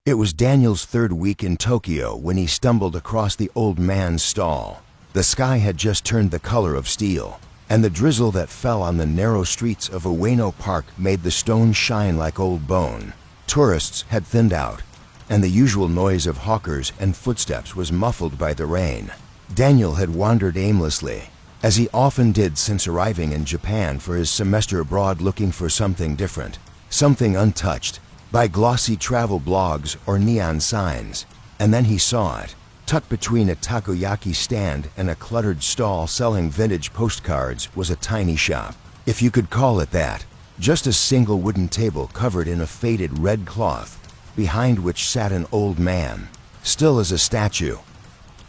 It was Daniel's third week in Tokyo when he stumbled across the old man's stall. The sky had just turned the color of steel, and the drizzle that fell on the narrow streets of Ueno Park made the stone shine like old bone. Tourists had thinned out, and the usual noise of hawkers and footsteps was muffled by the rain. Daniel had wandered aimlessly, as he often did since arriving in Japan for his semester abroad, looking for something different, something untouched by glossy travel blogs or neon signs. And then he saw it. Tucked between a takoyaki stand and a cluttered stall selling vintage postcards was a tiny shop, if you could call it that. Just a single wooden table covered in a faded red cloth, behind which sat an old man, still as a statue.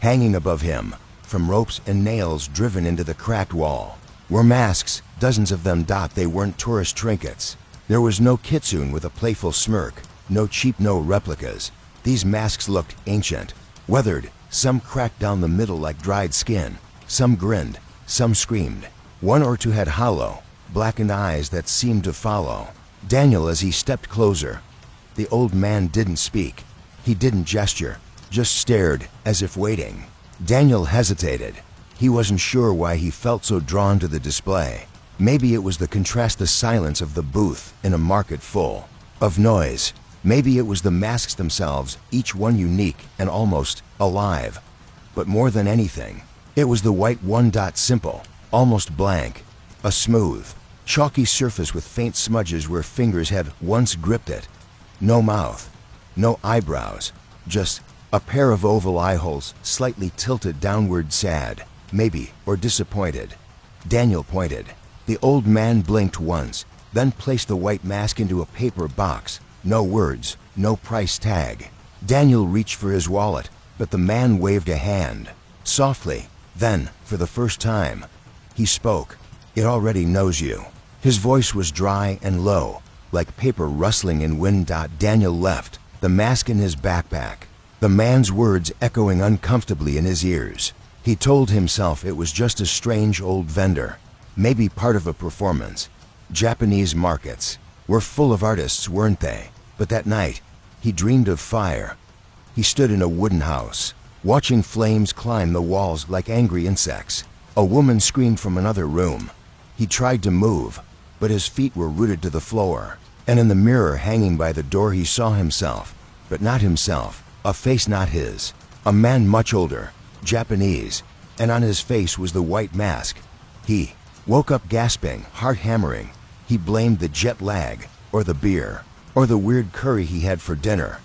Hanging above him, from ropes and nails driven into the cracked wall, were masks, dozens of them. They weren't tourist trinkets. There was no kitsune with a playful smirk, no cheap, no replicas. These masks looked ancient, weathered, some cracked down the middle like dried skin. Some grinned, some screamed. One or two had hollow, blackened eyes that seemed to follow Daniel as he stepped closer. The old man didn't speak. He didn't gesture, just stared, as if waiting. Daniel hesitated. He wasn't sure why he felt so drawn to the display. Maybe it was the contrast, the silence of the booth in a market full of noise. Maybe it was the masks themselves, each one unique and almost alive. But more than anything, it was the white one. Simple, almost blank. A smooth, chalky surface with faint smudges where fingers had once gripped it. No mouth, no eyebrows, just a pair of oval eye holes slightly tilted downward, sad, maybe, or disappointed. Daniel pointed. The old man blinked once, then placed the white mask into a paper box. No words, no price tag. Daniel reached for his wallet, but the man waved a hand. Softly, then, for the first time, he spoke. "It already knows you." His voice was dry and low, like paper rustling in wind. Daniel left, the mask in his backpack, the man's words echoing uncomfortably in his ears. He told himself it was just a strange old vendor, maybe part of a performance. Japanese markets were full of artists, weren't they? But that night, he dreamed of fire. He stood in a wooden house, watching flames climb the walls like angry insects. A woman screamed from another room. He tried to move, but his feet were rooted to the floor. And in the mirror hanging by the door he saw himself, but not himself, a face not his. A man much older, Japanese, and on his face was the white mask. He woke up gasping, heart hammering. He blamed the jet lag, or the beer, or the weird curry he had for dinner.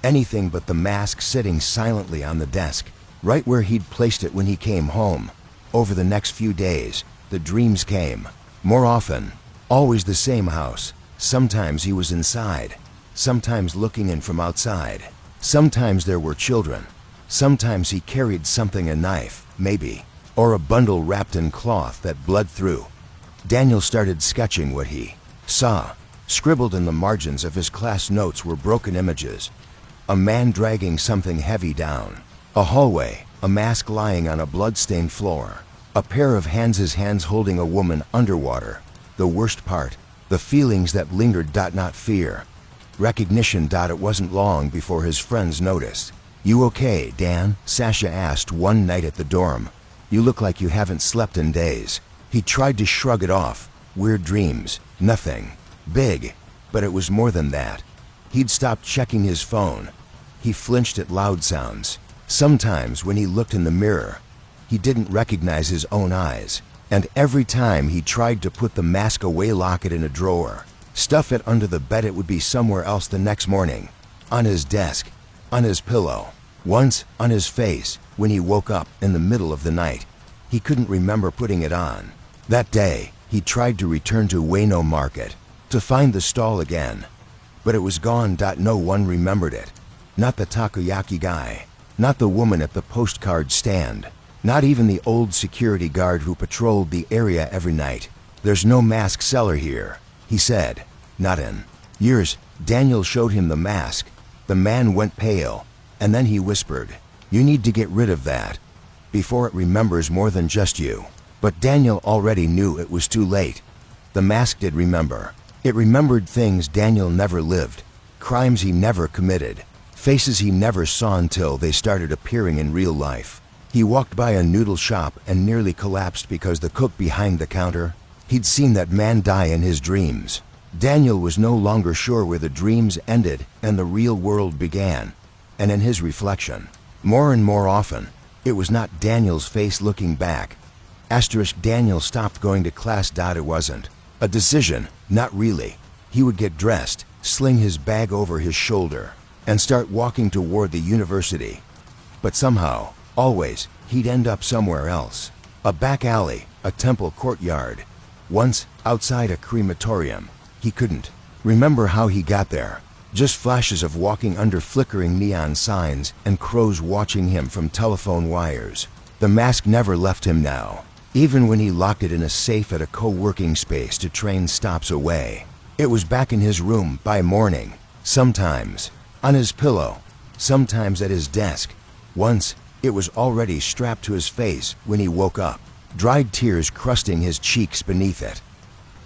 Anything but the mask sitting silently on the desk, right where he'd placed it when he came home. Over the next few days, the dreams came. More often, always the same house. Sometimes he was inside, sometimes looking in from outside. Sometimes there were children. Sometimes he carried something, a knife, maybe, or a bundle wrapped in cloth that bled through. Daniel started sketching what he saw. Scribbled in the margins of his class notes were broken images. A man dragging something heavy down a hallway, a mask lying on a blood-stained floor, a pair of hands, his hands holding a woman underwater. The worst part, the feelings that lingered. Not fear, recognition. It wasn't long before his friends noticed. "You okay, Dan?" Sasha asked one night at the dorm. "You look like you haven't slept in days." He tried to shrug it off. Weird dreams, nothing big, but it was more than that. He'd stopped checking his phone. He flinched at loud sounds. Sometimes when he looked in the mirror, he didn't recognize his own eyes. And every time he tried to put the mask away, lock it in a drawer, stuff it under the bed, it would be somewhere else the next morning. On his desk, on his pillow, once on his face when he woke up in the middle of the night. He couldn't remember putting it on. That day, he tried to return to Ueno Market, to find the stall again. But it was gone. No one remembered it. Not the takoyaki guy, not the woman at the postcard stand, not even the old security guard who patrolled the area every night. "There's no mask seller here," he said. "Not in years." Daniel showed him the mask. The man went pale, and then he whispered, "You need to get rid of that before it remembers more than just you." But Daniel already knew it was too late. The mask did remember. It remembered things Daniel never lived, crimes he never committed, Faces he never saw until they started appearing in real life. He walked by a noodle shop and nearly collapsed because the cook behind the counter, he'd seen that man die in his dreams. Daniel was no longer sure where the dreams ended and the real world began. And in his reflection, more and more often, it was not Daniel's face looking back. Daniel stopped going to class. It wasn't a decision, not really. He would get dressed, sling his bag over his shoulder, and start walking toward the university. But somehow, always, he'd end up somewhere else. A back alley, a temple courtyard. Once, outside a crematorium. He couldn't remember how he got there. Just flashes of walking under flickering neon signs and crows watching him from telephone wires. The mask never left him now, even when he locked it in a safe at a co-working space 2 train stops away. It was back in his room by morning, sometimes on his pillow, sometimes at his desk. Once, it was already strapped to his face when he woke up, dried tears crusting his cheeks beneath it.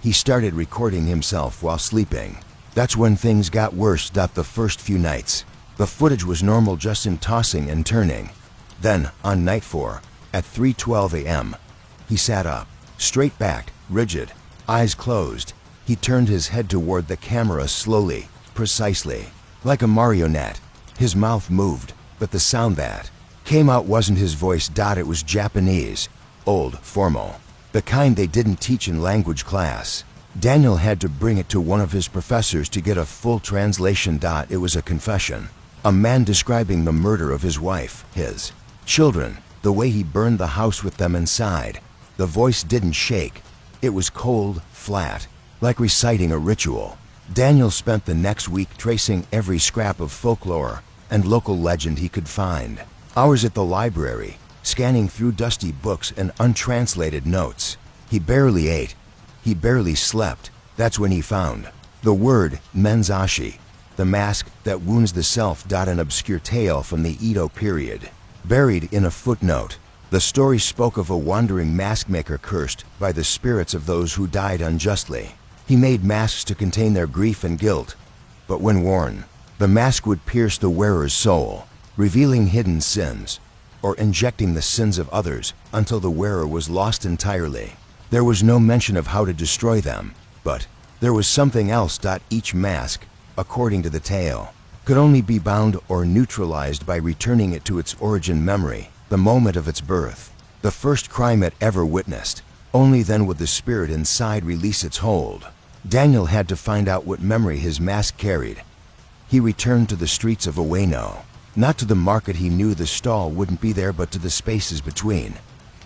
He started recording himself while sleeping. That's when things got worse. The first few nights, the footage was normal, just in tossing and turning. Then, on night 4, at 3:12 a.m., he sat up, straight-backed, rigid, eyes closed. He turned his head toward the camera slowly, precisely, like a marionette. His mouth moved, but the sound that came out wasn't his voice. It was Japanese, old, formal, the kind they didn't teach in language class. Daniel had to bring it to one of his professors to get a full translation. It was a confession. A man describing the murder of his wife, his children, the way he burned the house with them inside. The voice didn't shake. It was cold, flat, like reciting a ritual. Daniel spent the next week tracing every scrap of folklore and local legend he could find. Hours at the library, scanning through dusty books and untranslated notes. He barely ate. He barely slept. That's when he found the word menzashi, the mask that wounds the self. An obscure tale from the Edo period. Buried in a footnote, the story spoke of a wandering mask maker cursed by the spirits of those who died unjustly. He made masks to contain their grief and guilt, but when worn, the mask would pierce the wearer's soul, revealing hidden sins, or injecting the sins of others until the wearer was lost entirely. There was no mention of how to destroy them, but there was something else. Each mask, according to the tale, could only be bound or neutralized by returning it to its origin memory, the moment of its birth, the first crime it ever witnessed. Only then would the spirit inside release its hold. Daniel had to find out what memory his mask carried. He returned to the streets of Ueno, not to the market. He knew the stall wouldn't be there, but to the spaces between,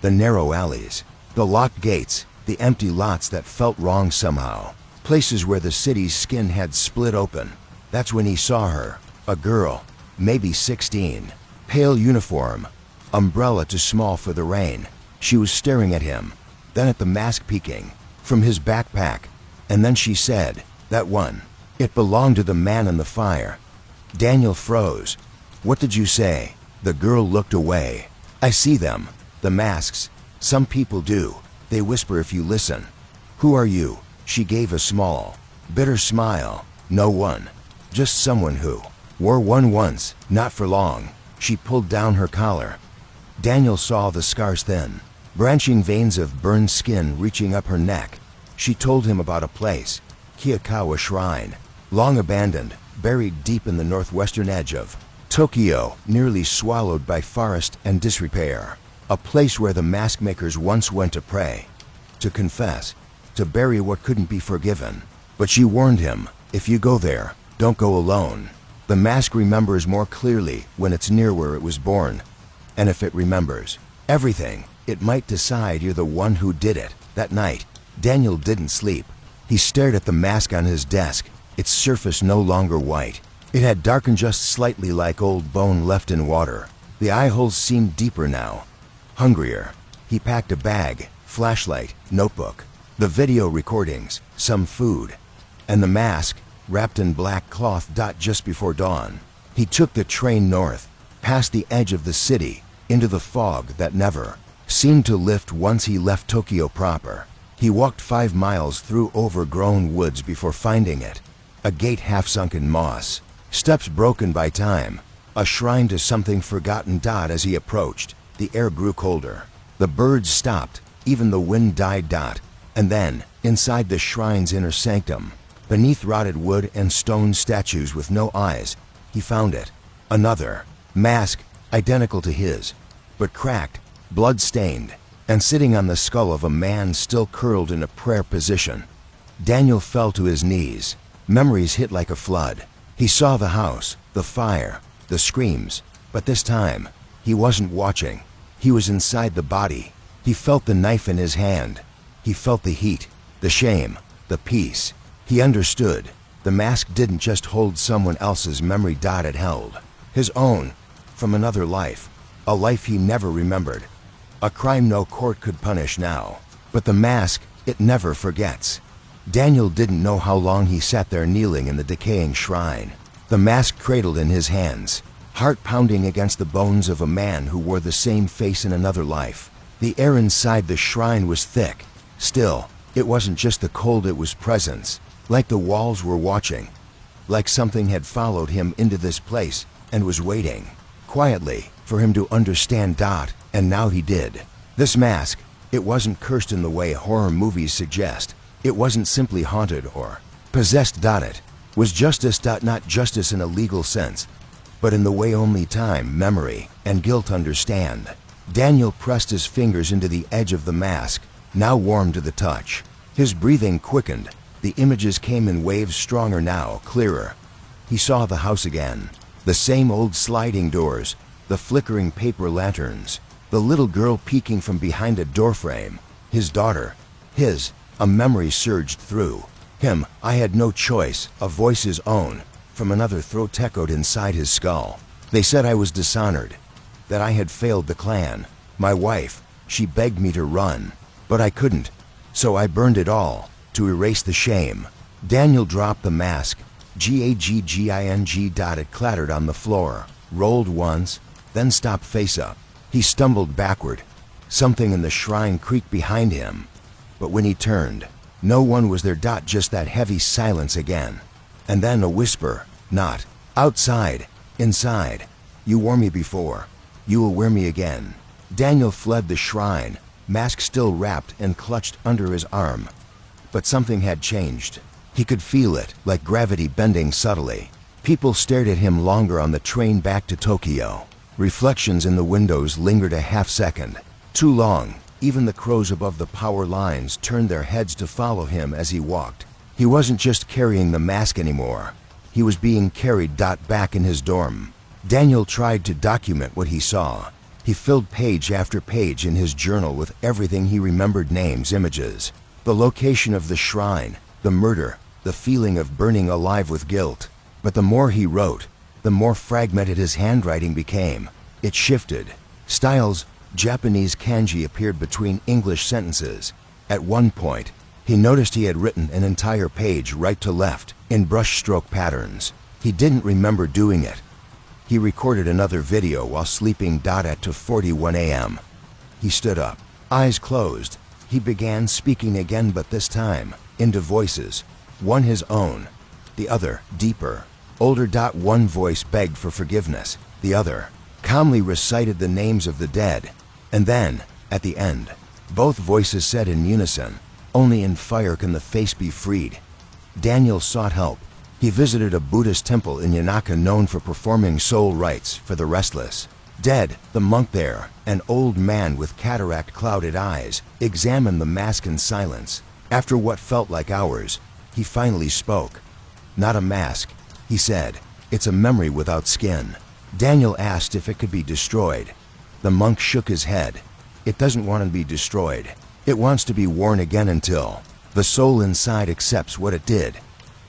the narrow alleys, the locked gates, the empty lots that felt wrong somehow, places where the city's skin had split open. That's when he saw her, a girl, maybe 16, pale uniform, umbrella too small for the rain. She was staring at him, then at the mask peeking from his backpack, and then she said, "That one. It belonged to the man in the fire." Daniel froze. "What did you say?" The girl looked away. "I see them, the masks. Some people do. They whisper if you listen." "Who are you?" She gave a small, bitter smile. "No one. Just someone who wore one once, not for long." She pulled down her collar. Daniel saw the scar's thin, branching veins of burned skin reaching up her neck. She told him about a place, Kiyakawa Shrine, long abandoned, buried deep in the northwestern edge of Tokyo, nearly swallowed by forest and disrepair. A place where the mask makers once went to pray, to confess, to bury what couldn't be forgiven. But she warned him, if you go there, don't go alone. The mask remembers more clearly when it's near where it was born. And if it remembers everything, it might decide you're the one who did it. That night, Daniel didn't sleep. He stared at the mask on his desk, its surface no longer white. It had darkened just slightly, like old bone left in water. The eye holes seemed deeper now, hungrier. He packed a bag, flashlight, notebook, the video recordings, some food, and the mask, wrapped in black cloth. Just before dawn, he took the train north, past the edge of the city, into the fog that never seemed to lift once he left Tokyo proper. He walked 5 miles through overgrown woods before finding it, a gate half sunk in moss, Steps broken by time. A shrine to something forgotten. As he approached, the air grew colder. The birds stopped. Even the wind died. And then, inside the shrine's inner sanctum, beneath rotted wood and stone statues with no eyes, he found it. Another mask, identical to his, but cracked, blood-stained, and sitting on the skull of a man still curled in a prayer position. Daniel fell to his knees. Memories hit like a flood. He saw the house, the fire, the screams, but this time, he wasn't watching. He was inside the body. He felt the knife in his hand. He felt the heat, the shame, the peace. He understood. The mask didn't just hold someone else's memory. It held his own, from another life, a life he never remembered. A crime no court could punish now. But the mask, it never forgets. Daniel didn't know how long he sat there kneeling in the decaying shrine, the mask cradled in his hands, heart pounding against the bones of a man who wore the same face in another life. The air inside the shrine was thick. Still, it wasn't just the cold, it was presence. Like the walls were watching. Like something had followed him into this place and was waiting, quietly, for him to understand. And now he did. This mask, it wasn't cursed in the way horror movies suggest. It wasn't simply haunted or possessed. It was justice. Not justice in a legal sense, but in the way only time, memory, and guilt understand. Daniel pressed his fingers into the edge of the mask, now warm to the touch. His breathing quickened. The images came in waves, stronger now, clearer. He saw the house again. The same old sliding doors, the flickering paper lanterns, the little girl peeking from behind a doorframe. His daughter. His. A memory surged through him. I had no choice. A voice his own, from another throat, echoed inside his skull. They said I was dishonored, that I had failed the clan. My wife, she begged me to run, but I couldn't. So I burned it all, to erase the shame. Daniel dropped the mask. Gagging. It clattered on the floor, rolled once, then stopped face up. He stumbled backward. Something in the shrine creaked behind him. But when he turned, no one was there. Just that heavy silence again. And then a whisper. Not outside, inside. You wore me before. You will wear me again. Daniel fled the shrine, mask still wrapped and clutched under his arm. But something had changed. He could feel it, like gravity bending subtly. People stared at him longer on the train back to Tokyo. Reflections in the windows lingered a half second. Too long. Even the crows above the power lines turned their heads to follow him as he walked. He wasn't just carrying the mask anymore. He was being carried. Back in his dorm, Daniel tried to document what he saw. He filled page after page in his journal with everything he remembered: names, images, the location of the shrine, the murder, the feeling of burning alive with guilt. But the more he wrote, the more fragmented his handwriting became. It shifted. Styles, Japanese kanji appeared between English sentences. At one point, he noticed he had written an entire page right to left, in brushstroke patterns. He didn't remember doing it. He recorded another video while sleeping. At 2:41 a.m. He stood up, eyes closed. He began speaking again, but this time, into voices. One his own, the other, deeper, older. One voice begged for forgiveness. The other calmly recited the names of the dead. And then, at the end, both voices said in unison, "Only in fire can the face be freed." Daniel sought help. He visited a Buddhist temple in Yanaka known for performing soul rites for the restless dead. The monk there, an old man with cataract-clouded eyes, examined the mask in silence. After what felt like hours, he finally spoke. "Not a mask," he said. "It's a memory without skin." Daniel asked if it could be destroyed. The monk shook his head. "It doesn't want to be destroyed. It wants to be worn again until the soul inside accepts what it did."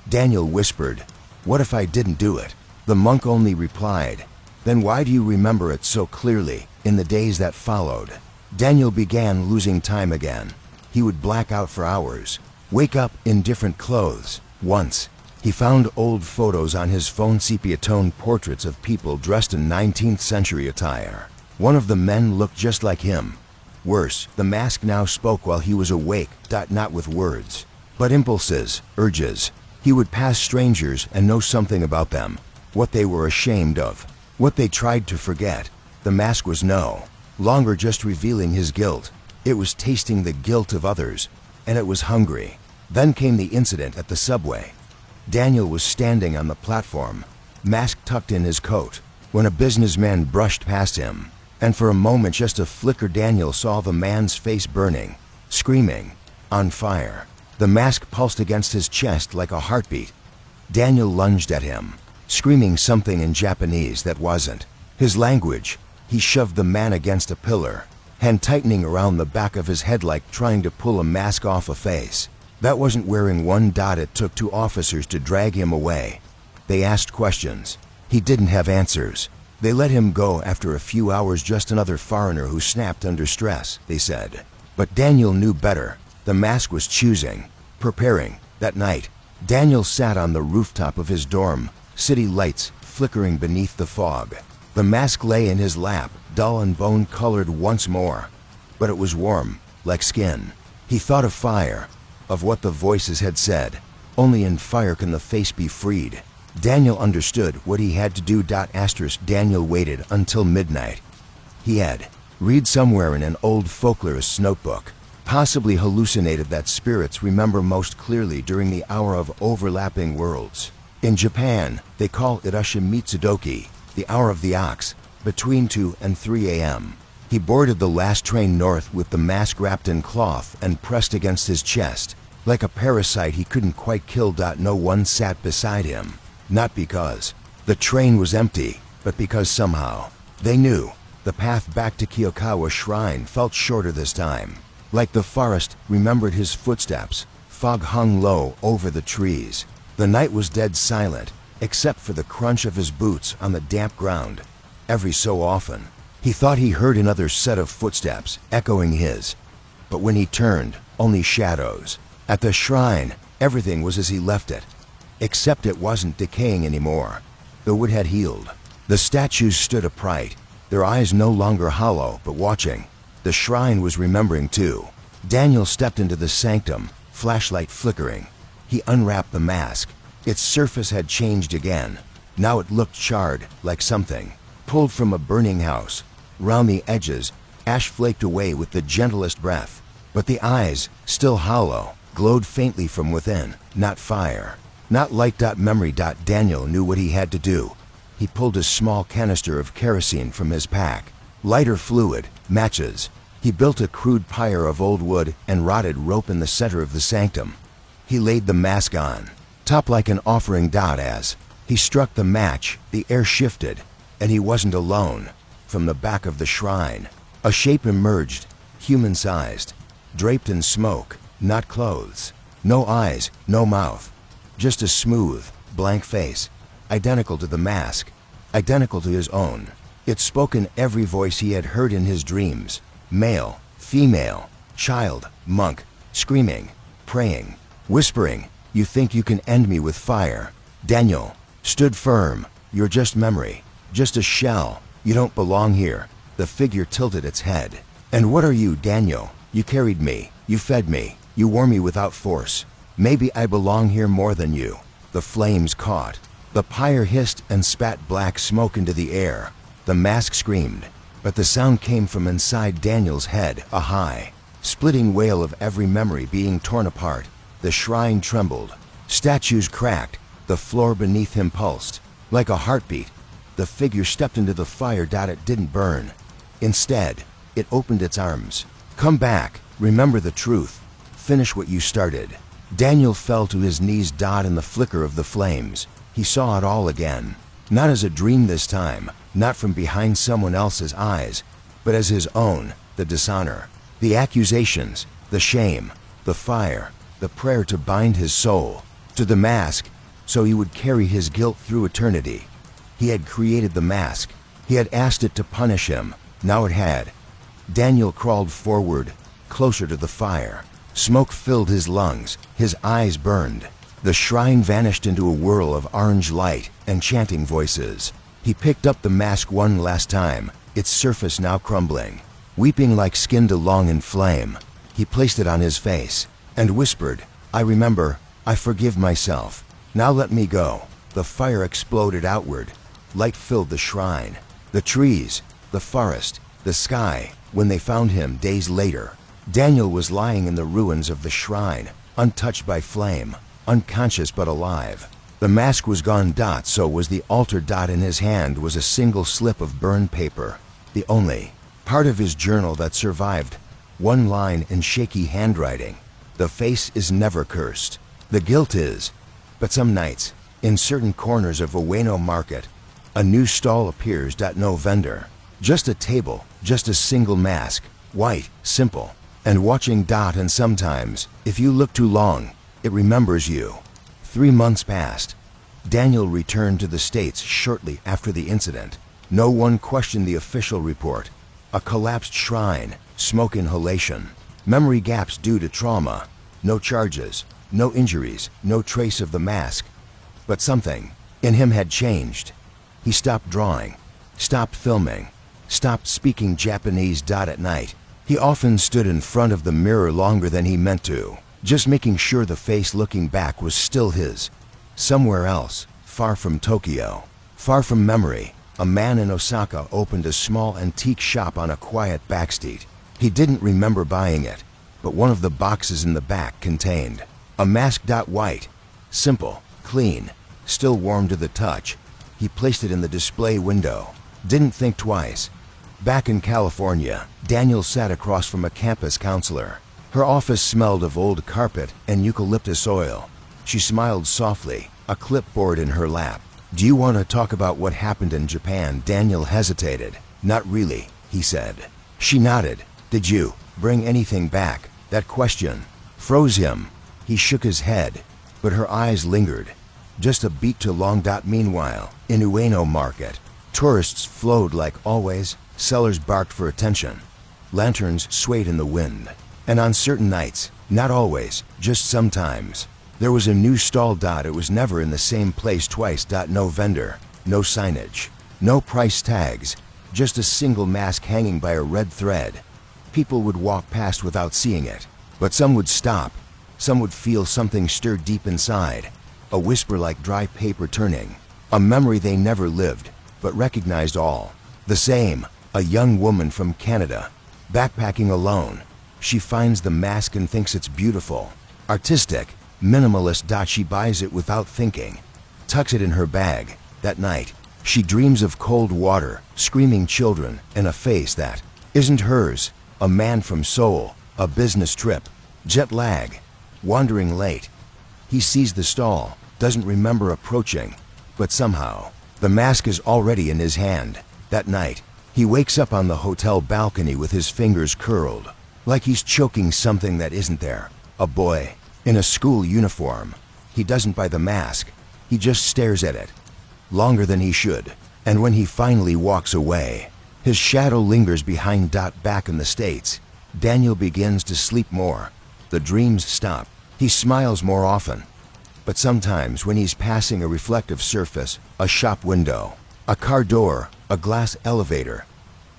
Daniel whispered, "What if I didn't do it?" The monk only replied, "Then why do you remember it so clearly?" In the days that followed, Daniel began losing time again. He would black out for hours, wake up in different clothes. Once, he found old photos on his phone, sepia-toned portraits of people dressed in 19th century attire. One of the men looked just like him. Worse, the mask now spoke while he was awake. Not with words, but impulses, urges. He would pass strangers and know something about them. what they were ashamed of, what they tried to forget. The mask was no longer just revealing his guilt. It was tasting the guilt of others, and it was hungry. Then came the incident at the subway. Daniel was standing on the platform, mask tucked in his coat, when a businessman brushed past him, and for a moment, just a flicker, Daniel saw the man's face burning, screaming, on fire. The mask pulsed against his chest like a heartbeat. Daniel lunged at him, screaming something in Japanese that wasn't his language. He shoved the man against a pillar, hand tightening around the back of his head like trying to pull a mask off a face that wasn't wearing one. It took 2 officers to drag him away. They asked questions. He didn't have answers. They let him go after a few hours. Just another foreigner who snapped under stress, they said. But Daniel knew better. The mask was choosing, preparing. That night, Daniel sat on the rooftop of his dorm, city lights flickering beneath the fog. The mask lay in his lap, dull and bone-colored once more. But it was warm, like skin. He thought of fire, of what the voices had said. Only in fire can the face be freed. Daniel understood what he had to do. Daniel waited until midnight. He had read somewhere in an old folklorist's notebook, possibly hallucinated, that spirits remember most clearly during the hour of overlapping worlds. In Japan, they call it Ushimitsudoki, the hour of the ox, between 2 and 3 a.m. He boarded the last train north with the mask wrapped in cloth and pressed against his chest, like a parasite he couldn't quite kill. No one sat beside him, not because the train was empty, but because somehow they knew the path back to Kiyokawa Shrine felt shorter this time. Like the forest remembered his footsteps. Fog hung low over the trees. The night was dead silent, except for the crunch of his boots on the damp ground. Every so often, he thought he heard another set of footsteps echoing his. But when he turned, only shadows. At the shrine, everything was as he left it, except it wasn't decaying anymore. The wood had healed. The statues stood upright, their eyes no longer hollow but watching. The shrine was remembering too. Daniel stepped into the sanctum, flashlight flickering. He unwrapped the mask. Its surface had changed again. Now it looked charred, like something pulled from a burning house. Round the edges, ash flaked away with the gentlest breath. But the eyes, still hollow, glowed faintly from within. Not fire, not light. Memory. Daniel knew what he had to do. He pulled a small canister of kerosene from his pack. Lighter fluid, matches. He built a crude pyre of old wood and rotted rope in the center of the sanctum. He laid the mask on top like an offering. As he struck the match, the air shifted, and he wasn't alone. From the back of the shrine, a shape emerged, human-sized, draped in smoke, not clothes. No eyes, no mouth. Just a smooth, blank face, identical to the mask, identical to his own. It spoke in every voice he had heard in his dreams. Male, female, child, monk, screaming, praying, whispering, "You think you can end me with fire?" Daniel stood firm. "You're just memory, just a shell. You don't belong here." The figure tilted its head. "And what are you, Daniel? You carried me, you fed me, you wore me without force. Maybe I belong here more than you." The flames caught. The pyre hissed and spat black smoke into the air. The mask screamed, but the sound came from inside Daniel's head, a high, splitting wail of every memory being torn apart. The shrine trembled. Statues cracked. The floor beneath him pulsed. Like a heartbeat, the figure stepped into the fire. It didn't burn. Instead, it opened its arms. "Come back. Remember the truth. Finish what you started." Daniel fell to his knees. In the flicker of the flames, he saw it all again. Not as a dream this time, not from behind someone else's eyes, but as his own. The dishonor, the accusations, the shame, the fire, the prayer to bind his soul to the mask so he would carry his guilt through eternity. He had created the mask. He had asked it to punish him. Now it had. Daniel crawled forward, closer to the fire. Smoke filled his lungs. His eyes burned. The shrine vanished into a whirl of orange light and chanting voices. He picked up the mask one last time, its surface now crumbling. Weeping like skinned along in flame, he placed it on his face and whispered, "I remember, I forgive myself. Now let me go." The fire exploded outward. Light filled the shrine, the trees, the forest, the sky. When they found him days later, Daniel was lying in the ruins of the shrine, untouched by flame, unconscious but alive. The mask was gone. So was the altar. In his hand was a single slip of burned paper, the only part of his journal that survived. One line in shaky handwriting: "The face is never cursed. The guilt is." But some nights, in certain corners of Ueno Market, a new stall appears. No vendor, just a table, just a single mask, white, simple, and watching. And sometimes, if you look too long, it remembers you. 3 months passed. Daniel returned to the States shortly after the incident. No one questioned the official report. A collapsed shrine, smoke inhalation, memory gaps due to trauma. No charges, no injuries, no trace of the mask. But something in him had changed. He stopped drawing, stopped filming, stopped speaking Japanese. At night, he often stood in front of the mirror longer than he meant to, just making sure the face looking back was still his. Somewhere else, far from Tokyo, far from memory, a man in Osaka opened a small antique shop on a quiet backstreet. He didn't remember buying it, but one of the boxes in the back contained a mask. White, simple, clean, still warm to the touch. He placed it in the display window, didn't think twice. Back in California, Daniel sat across from a campus counselor. Her office smelled of old carpet and eucalyptus oil. She smiled softly, a clipboard in her lap. "Do you want to talk about what happened in Japan?" Daniel hesitated. "Not really," he said. She nodded. "Did you bring anything back?" That question froze him. He shook his head, but her eyes lingered. Just a beat too long. Meanwhile, in Ueno Market, tourists flowed like always. Sellers barked for attention. Lanterns swayed in the wind. And on certain nights, not always, just sometimes, there was a new stall. It was never in the same place twice. No vendor, no signage, no price tags, just a single mask hanging by a red thread. People would walk past without seeing it, but some would stop. Some would feel something stir deep inside, a whisper like dry paper turning, a memory they never lived, but recognized all the same. A young woman from Canada, backpacking alone. She finds the mask and thinks it's beautiful, artistic, minimalist. She buys it without thinking, tucks it in her bag. That night, she dreams of cold water, screaming children, and a face that isn't hers. A man from Seoul, a business trip, jet lag, wandering late. He sees the stall, doesn't remember approaching, but somehow, the mask is already in his hand. That night, he wakes up on the hotel balcony with his fingers curled, like he's choking something that isn't there. A boy, in a school uniform. He doesn't buy the mask, he just stares at it, longer than he should. And when he finally walks away, his shadow lingers behind. Back in the States, Daniel begins to sleep more. The dreams stop. He smiles more often. But sometimes when he's passing a reflective surface, a shop window, a car door, a glass elevator,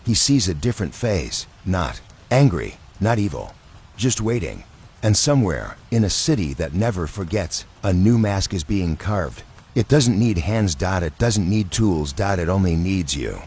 he sees a different face. Not angry, not evil, just waiting. And somewhere, in a city that never forgets, a new mask is being carved. It doesn't need hands. It doesn't need tools. It only needs you.